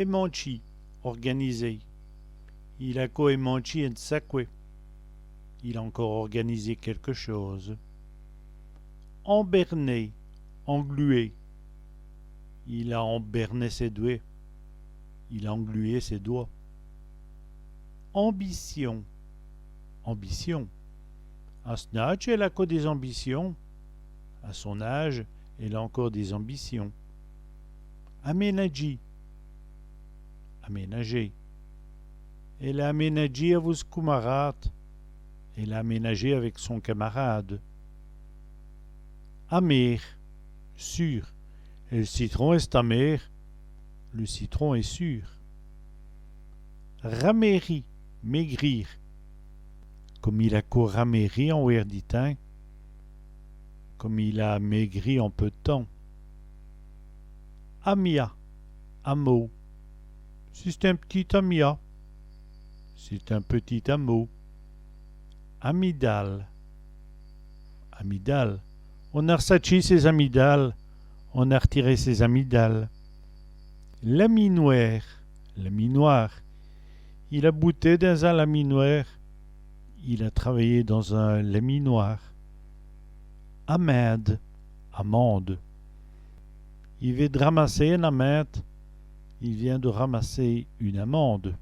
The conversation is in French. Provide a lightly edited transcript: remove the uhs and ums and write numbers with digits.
Emanchi, organisé. Il a coemanchi en sacque. Il a encore organisé quelque chose. Emberné, englué. Il a emberné ses doigts. Il a englué ses doigts. Ambition, ambition. À son âge, elle a encore des ambitions. À son âge, elle a encore des ambitions. Aménager, aménager. Elle a aménagé avec ses camarades. Elle a aménagé avec son camarade. Amer, sûr. Et le citron est amer. Le citron est sûr. Raméri, maigrir. Comme il a raméri en werditin. Comme il a maigri en peu de temps. Amia, hameau. C'est un petit amia. C'est un petit hameau. Amygdale. Amygdale. On a ressaché ses amygdales. On a retiré ses amygdales. Laminoir. Laminoir. Il a bouté dans un laminoir. Il a travaillé dans un laminoir. Amende. Amende. Il vient de ramasser une amende. Il vient de ramasser une amende.